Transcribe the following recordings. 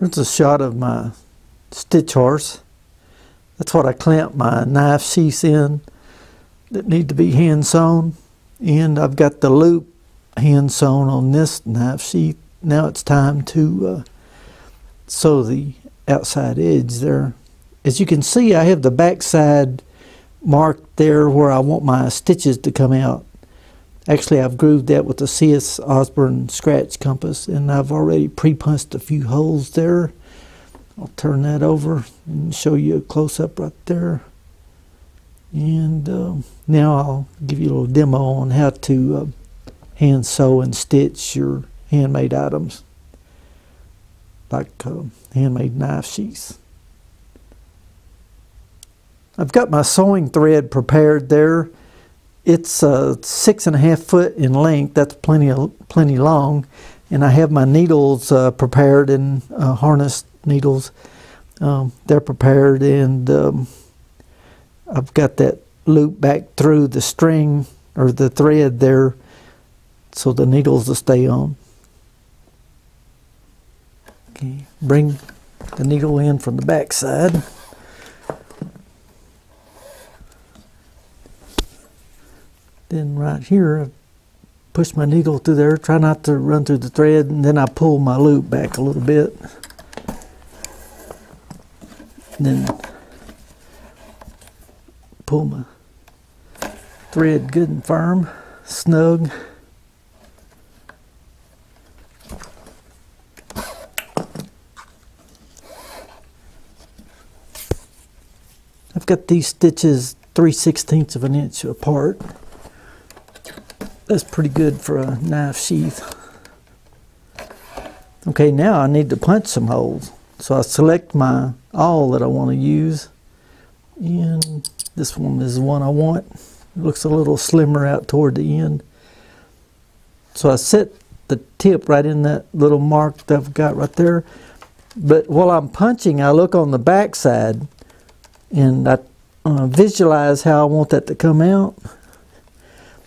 Here's a shot of my stitch horse. That's what I clamp my knife sheaths in that need to be hand sewn. And I've got the loop hand sewn on this knife sheath. Now it's time to sew the outside edge there. As you can see, I have the back side marked there where I want my stitches to come out. Actually, I've grooved that with the Sheaths Osborne scratch compass, and I've already pre-punched a few holes there. I'll turn that over and show you a close-up right there. And now I'll give you a little demo on how to hand sew and stitch your handmade items, like handmade knife sheaths. I've got my sewing thread prepared there. It's 6.5 foot in length. That's plenty long. And I have my needles prepared in harness needles. They're prepared, and I've got that loop back through the string or the thread there, so the needles will stay on. Okay, bring the needle in from the back side. Then right here, I push my needle through there, try not to run through the thread, and then I pull my loop back a little bit. And then pull my thread good and firm, snug. I've got these stitches 3/16 of an inch apart. That's pretty good for a knife sheath. Okay, now I need to punch some holes. So I select my awl that I want to use, and this one is the one I want. It looks a little slimmer out toward the end. So I set the tip right in that little mark that I've got right there. But while I'm punching, I look on the back side, and I visualize how I want that to come out.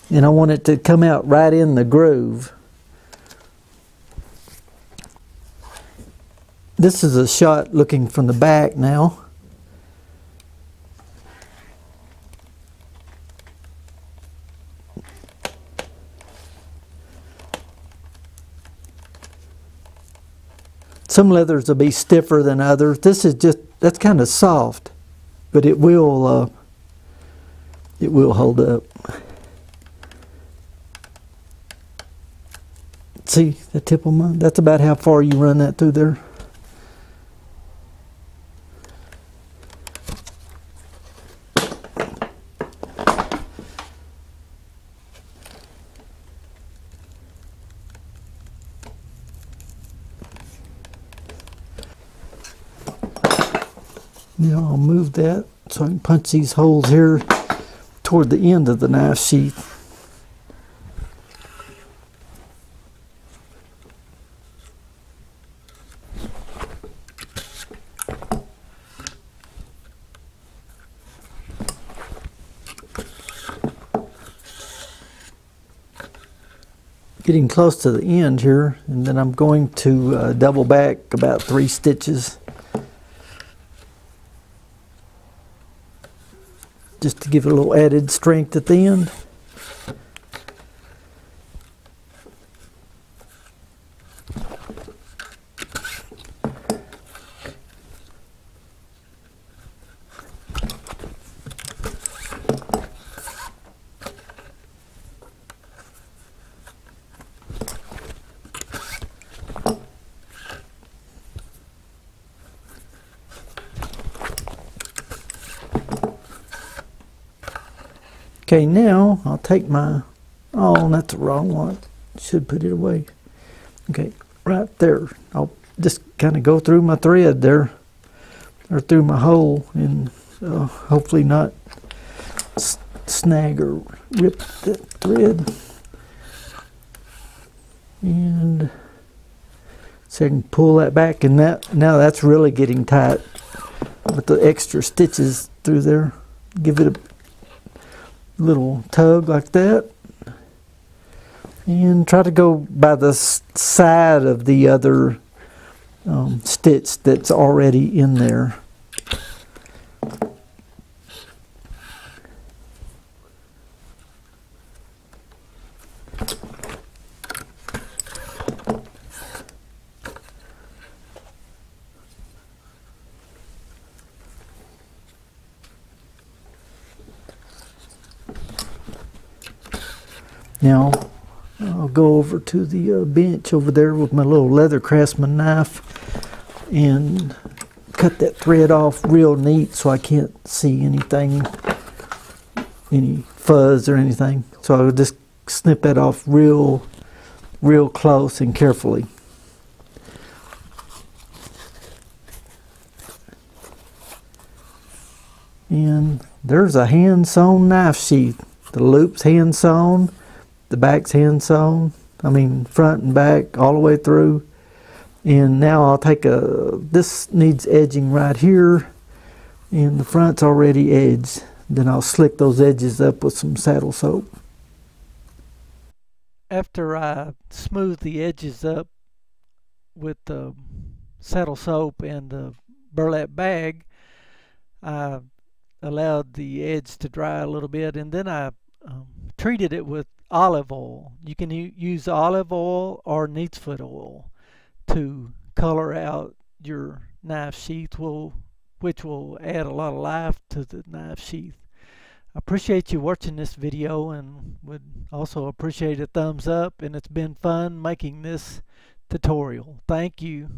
And I want it to come out right in the groove. This is a shot looking from the back now. Some leathers will be stiffer than others. This is just, that's kind of soft, but it will hold up. See the tip of mine? That's about how far you run that through there. Now I'll move that so I can punch these holes here toward the end of the knife sheath. Getting close to the end here, and then I'm going to double back about 3 stitches just to give it a little added strength at the end. Okay, now I'll take my, oh, that's the wrong one. Should put it away. Okay, right there. I'll just kind of go through my thread there, or through my hole, and hopefully not snag or rip that thread. And so I can pull that back, and that, now that's really getting tight with the extra stitches through there. Give it a little tug like that, and try to go by the side of the other stitch that's already in there. Now I'll go over to the bench over there with my little leather craftsman knife and cut that thread off real neat so I can't see anything, any fuzz or anything. So I'll just snip that off real close and carefully. And there's a hand sewn knife sheath. The loop's hand sewn. The back's hand sewn, I mean front and back all the way through. And now I'll take this needs edging right here, and the front's already edged. Then I'll slick those edges up with some saddle soap. After I smooth the edges up with the saddle soap and the burlap bag, I allowed the edge to dry a little bit, and then I treated it with olive oil. You can use olive oil or neatsfoot oil to color out your knife sheath, which will add a lot of life to the knife sheath. I appreciate you watching this video and would also appreciate a thumbs up, and it's been fun making this tutorial. Thank you.